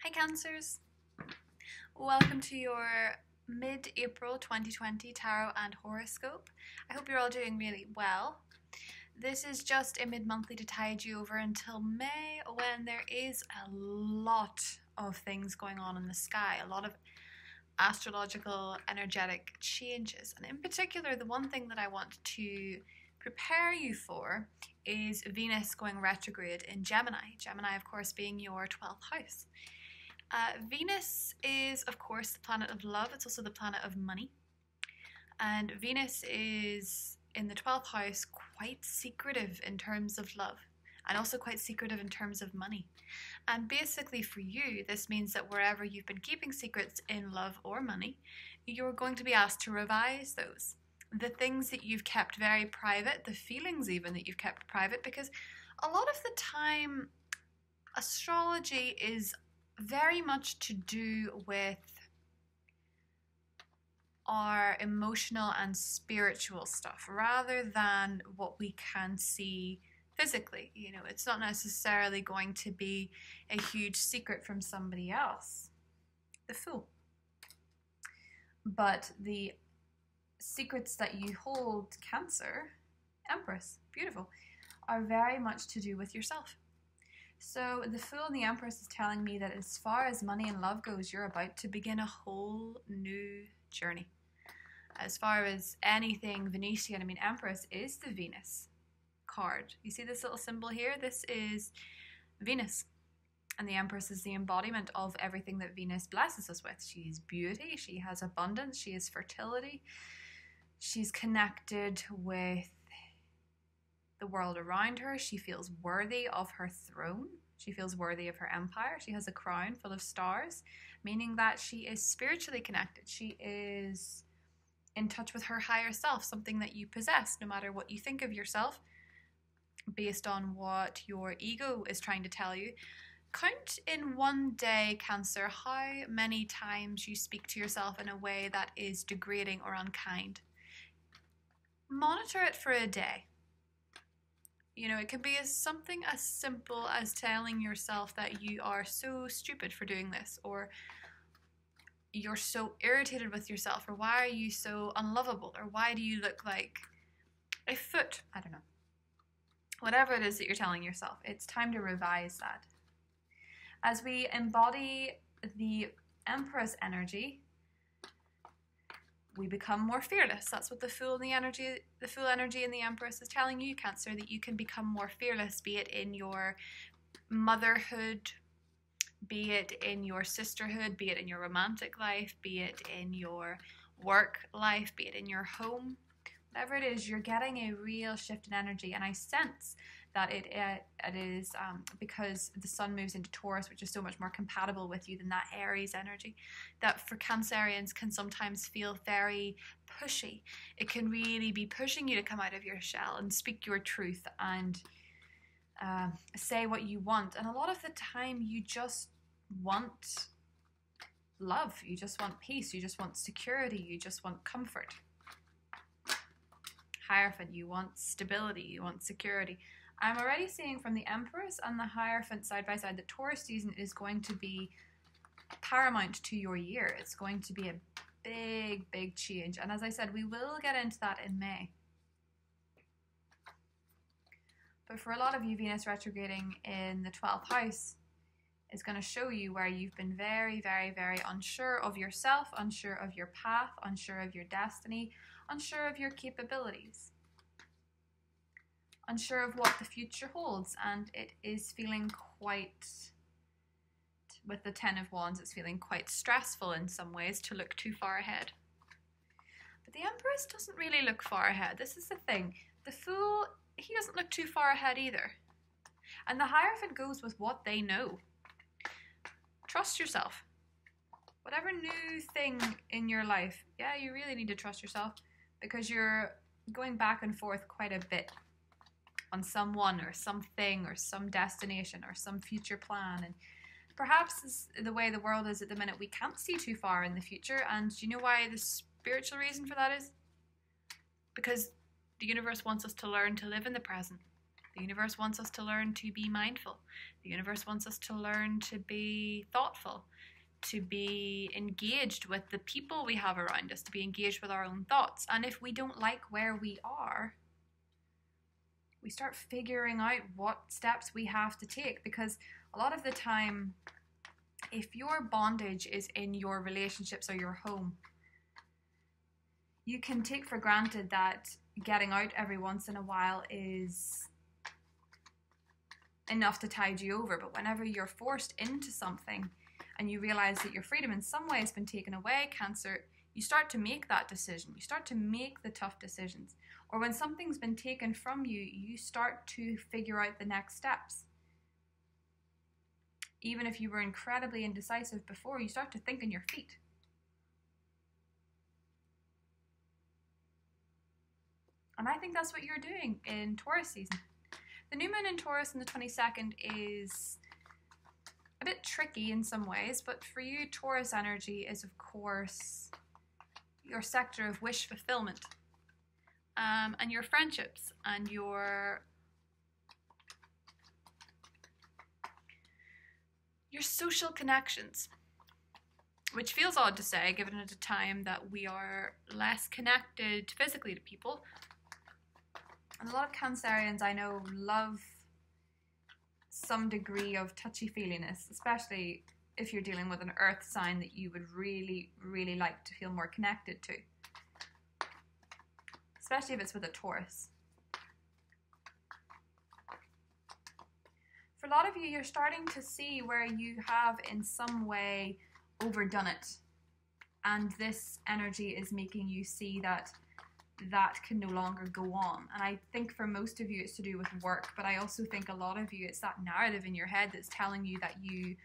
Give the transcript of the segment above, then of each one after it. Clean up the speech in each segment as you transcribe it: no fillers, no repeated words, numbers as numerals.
Hi Cancers, welcome to your mid-April 2020 Tarot and Horoscope. I hope you're all doing really well. This is just a mid-monthly to tide you over until May, when there is a lot of things going on in the sky, a lot of astrological energetic changes, and in particular the one thing that I want to prepare you for is Venus going retrograde in Gemini. Gemini, of course, being your 12th house. Venus is, of course, the planet of love. It's also the planet of money. And Venus is, in the 12th house, quite secretive in terms of love. And also quite secretive in terms of money. And basically for you, this means that wherever you've been keeping secrets in love or money, you're going to be asked to revise those. The things that you've kept very private, the feelings even that you've kept private, because a lot of the time, astrology is very much to do with our emotional and spiritual stuff rather than what we can see physically. You know, it's not necessarily going to be a huge secret from somebody else, the Fool. But the secrets that you hold, Cancer, Empress, beautiful, are very much to do with yourself. So the Fool and the Empress is telling me that as far as money and love goes, you're about to begin a whole new journey. As far as anything Venetian, I mean, Empress is the Venus card. You see this little symbol here? This is Venus. And the Empress is the embodiment of everything that Venus blesses us with. She's beauty, she has abundance, she is fertility. She's connected with the world around her. She feels worthy of her throne. She feels worthy of her empire. She has a crown full of stars, meaning that she is spiritually connected. She is in touch with her higher self, something that you possess, no matter what you think of yourself, based on what your ego is trying to tell you. Count in one day, Cancer, how many times you speak to yourself in a way that is degrading or unkind. Monitor it for a day. You know, it can be something as simple as telling yourself that you are so stupid for doing this, or you're so irritated with yourself, or why are you so unlovable, or why do you look like a foot? I don't know. Whatever it is that you're telling yourself, it's time to revise that. As we embody the Empress energy, we become more fearless. That's what the Fool energy and the Empress is telling you, Cancer, that you can become more fearless, be it in your motherhood, be it in your sisterhood, be it in your romantic life, be it in your work life, be it in your home. Whatever it is, you're getting a real shift in energy, and I sense that it is because the Sun moves into Taurus, which is so much more compatible with you than that Aries energy, that for Cancerians can sometimes feel very pushy. It can really be pushing you to come out of your shell and speak your truth and say what you want. And a lot of the time you just want love, you just want peace, you just want security, you just want comfort. Hierophant, you want stability, you want security. I'm already seeing from the Empress and the Hierophant side by side that Taurus season is going to be paramount to your year. It's going to be a big, big change. And as I said, we will get into that in May. But for a lot of you, Venus retrograding in the 12th house is going to show you where you've been very, very, very unsure of yourself, unsure of your path, unsure of your destiny, unsure of your capabilities, unsure of what the future holds, and it is feeling quite, with the Ten of Wands, it's feeling quite stressful in some ways to look too far ahead. But the Empress doesn't really look far ahead. This is the thing. The Fool, he doesn't look too far ahead either. And the Hierophant goes with what they know. Trust yourself. Whatever new thing in your life, yeah, you really need to trust yourself, because you're going back and forth quite a bit on someone or something or some destination or some future plan. And perhaps the way the world is at the minute, we can't see too far in the future. And do you know why the spiritual reason for that is? Because the universe wants us to learn to live in the present. The universe wants us to learn to be mindful. The universe wants us to learn to be thoughtful, to be engaged with the people we have around us, to be engaged with our own thoughts. And if we don't like where we are, we start figuring out what steps we have to take. Because a lot of the time, if your bondage is in your relationships or your home, you can take for granted that getting out every once in a while is enough to tide you over. But whenever you're forced into something and you realize that your freedom in some way has been taken away, Cancer, you start to make that decision. You start to make the tough decisions. Or when something's been taken from you, you start to figure out the next steps. Even if you were incredibly indecisive before, you start to think on your feet. And I think that's what you're doing in Taurus season. The new moon in Taurus on the 22nd is a bit tricky in some ways, but for you, Taurus energy is, of course, your sector of wish fulfillment, and your friendships and your social connections, which feels odd to say given at a time that we are less connected physically to people. And a lot of Cancerians I know love some degree of touchy-feeliness, especially if you're dealing with an earth sign that you would really, really like to feel more connected to. Especially if it's with a Taurus. For a lot of you, you're starting to see where you have in some way overdone it. And this energy is making you see that that can no longer go on. And I think for most of you it's to do with work, but I also think a lot of you it's that narrative in your head that's telling you that you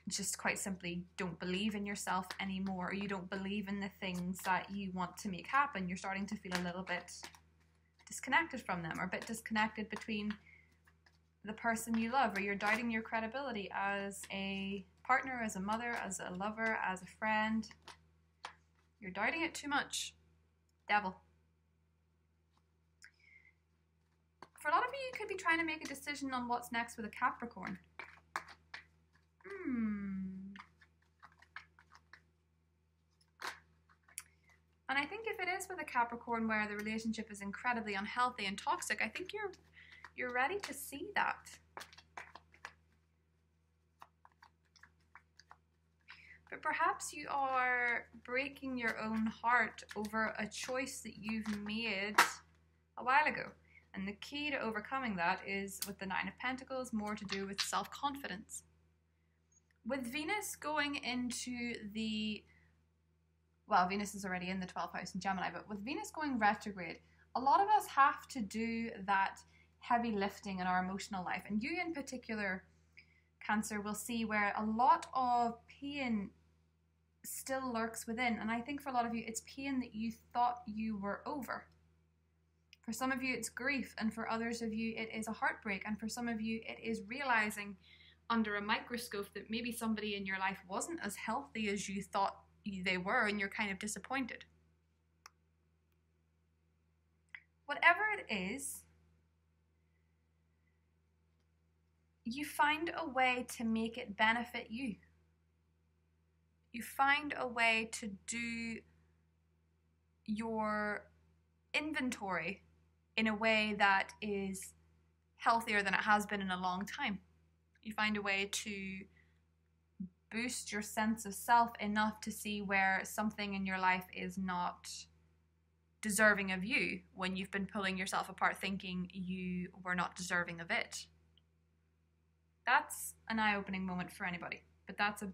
just quite simply don't believe in yourself anymore, or you don't believe in the things that you want to make happen. You're starting to feel a little bit disconnected from them, or a bit disconnected between the person you love, or you're doubting your credibility as a partner, as a mother, as a lover, as a friend. You're doubting it too much. Devil. For a lot of you, you could be trying to make a decision on what's next with a Capricorn. And I think if it is with a Capricorn where the relationship is incredibly unhealthy and toxic, I think you're ready to see that. But perhaps you are breaking your own heart over a choice that you've made a while ago. And the key to overcoming that is, with the Nine of Pentacles, more to do with self-confidence. With Venus going into the... Well, Venus is already in the 12th house in Gemini, but with Venus going retrograde, a lot of us have to do that heavy lifting in our emotional life. And you in particular, Cancer, will see where a lot of pain still lurks within. And I think for a lot of you, it's pain that you thought you were over. For some of you, it's grief. And for others of you, it is a heartbreak. And for some of you, it is realizing under a microscope that maybe somebody in your life wasn't as healthy as you thought they were, and you're kind of disappointed. Whatever it is, you find a way to make it benefit you. You find a way to do your inventory in a way that is healthier than it has been in a long time. You find a way to boost your sense of self enough to see where something in your life is not deserving of you when you've been pulling yourself apart thinking you were not deserving of it. That's an eye-opening moment for anybody, but that's a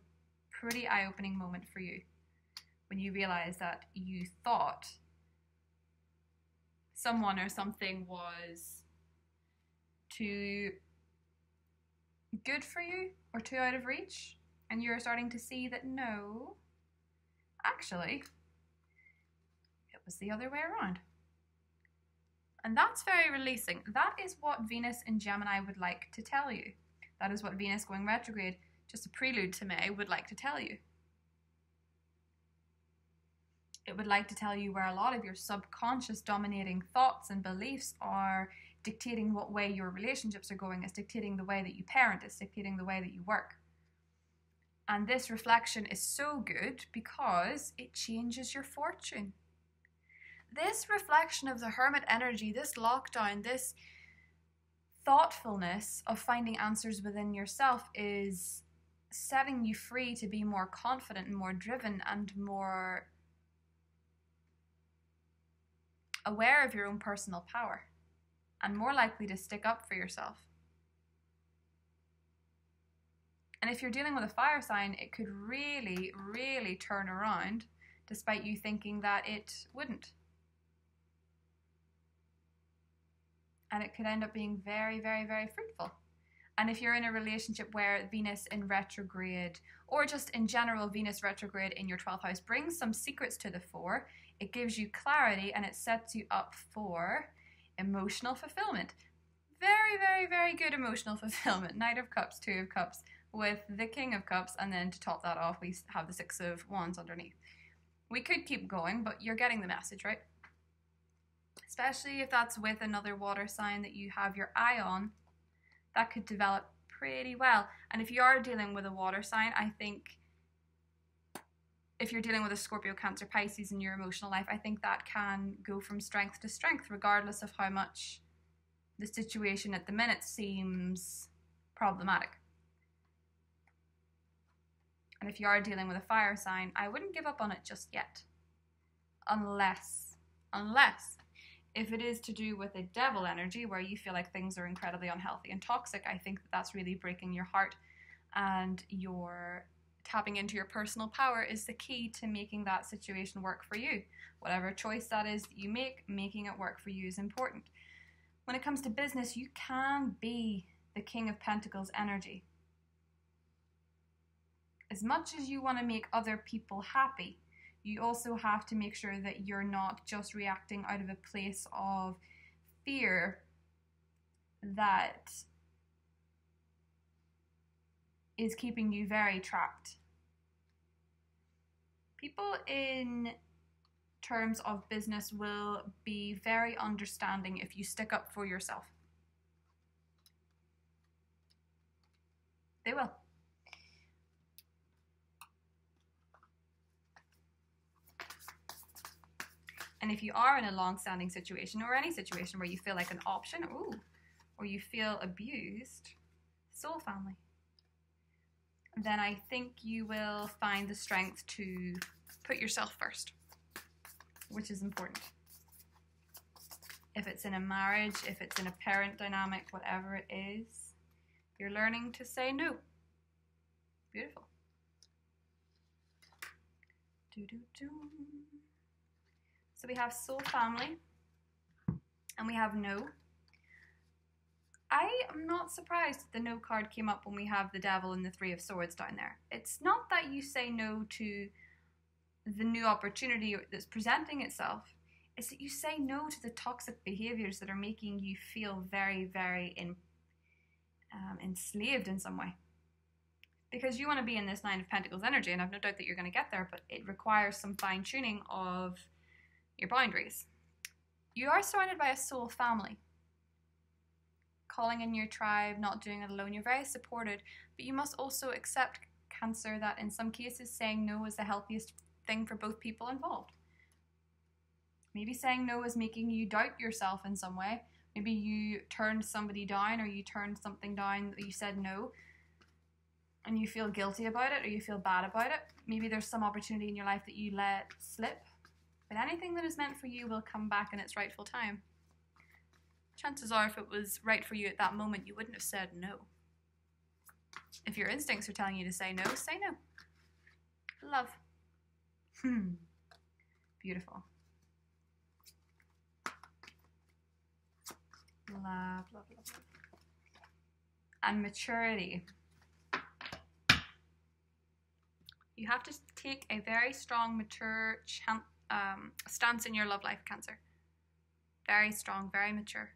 pretty eye-opening moment for you when you realize that you thought someone or something was too good for you or too out of reach. And you're starting to see that no, actually, it was the other way around. And that's very releasing. That is what Venus in Gemini would like to tell you. That is what Venus going retrograde, just a prelude to May, would like to tell you. It would like to tell you where a lot of your subconscious dominating thoughts and beliefs are dictating what way your relationships are going. It's dictating the way that you parent. It's dictating the way that you work. And this reflection is so good because it changes your fortune. This reflection of the Hermit energy, this lockdown, this thoughtfulness of finding answers within yourself is setting you free to be more confident and more driven and more aware of your own personal power and more likely to stick up for yourself. And if you're dealing with a fire sign, it could really, really turn around despite you thinking that it wouldn't. And it could end up being very, very, very fruitful. And if you're in a relationship where Venus in retrograde, or just in general Venus retrograde in your 12th house, brings some secrets to the fore, it gives you clarity and it sets you up for emotional fulfillment. Very, very, very good emotional fulfillment. Knight of Cups, Two of Cups, with the King of Cups, and then to top that off, we have the Six of Wands underneath. We could keep going, but you're getting the message, right? Especially if that's with another water sign that you have your eye on, that could develop pretty well. And if you are dealing with a water sign, I think if you're dealing with a Scorpio, Cancer, Pisces in your emotional life, I think that can go from strength to strength, regardless of how much the situation at the minute seems problematic. And if you are dealing with a fire sign, I wouldn't give up on it just yet. Unless if it is to do with a devil energy where you feel like things are incredibly unhealthy and toxic, I think that that's really breaking your heart, and your tapping into your personal power is the key to making that situation work for you. Whatever choice that is that you make, making it work for you is important. When it comes to business, you can be the King of Pentacles energy. As much as you want to make other people happy, you also have to make sure that you're not just reacting out of a place of fear that is keeping you very trapped. People in terms of business will be very understanding if you stick up for yourself. They will. And if you are in a long-standing situation or any situation where you feel like an option, or you feel abused, soul family, then I think you will find the strength to put yourself first, which is important. If it's in a marriage, if it's in a parent dynamic, whatever it is, you're learning to say no. Beautiful. So we have soul family, and we have no. I am not surprised that the no card came up when we have the devil and the Three of Swords down there. It's not that you say no to the new opportunity that's presenting itself. It's that you say no to the toxic behaviors that are making you feel very, very enslaved in some way. Because you want to be in this Nine of Pentacles energy, and I've no doubt that you're going to get there, but it requires some fine-tuning of your boundaries. You are surrounded by a soul family. Calling in your tribe, not doing it alone. You're very supported, but you must also accept, Cancer, that in some cases saying no is the healthiest thing for both people involved. Maybe saying no is making you doubt yourself in some way. Maybe you turned somebody down, or you turned something down that you said no, and you feel guilty about it, or you feel bad about it. Maybe there's some opportunity in your life that you let slip. But anything that is meant for you will come back in its rightful time. Chances are, if it was right for you at that moment, you wouldn't have said no. If your instincts are telling you to say no, say no. Love. Beautiful. Love, love, love, love. And maturity. You have to take a very strong, mature stance in your love life, Cancer. Very strong, very mature,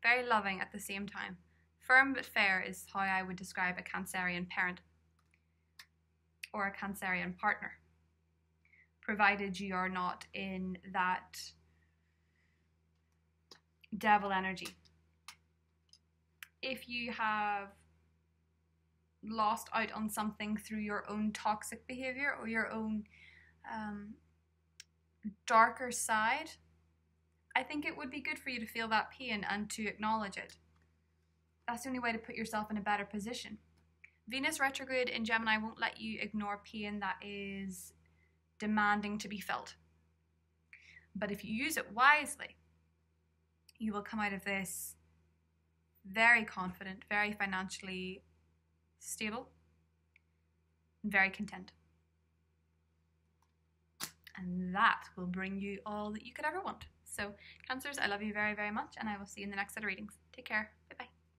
very loving at the same time. Firm but fair is how I would describe a Cancerian parent or a Cancerian partner, provided you are not in that devil energy. if you have lost out on something through your own toxic behavior or your own darker side, I think it would be good for you to feel that pain and to acknowledge it. That's the only way to put yourself in a better position. Venus retrograde in Gemini won't let you ignore pain that is demanding to be felt. But if you use it wisely, you will come out of this very confident, very financially stable, and very content. And that will bring you all that you could ever want. So, Cancers, I love you very, very much, and I will see you in the next set of readings. Take care.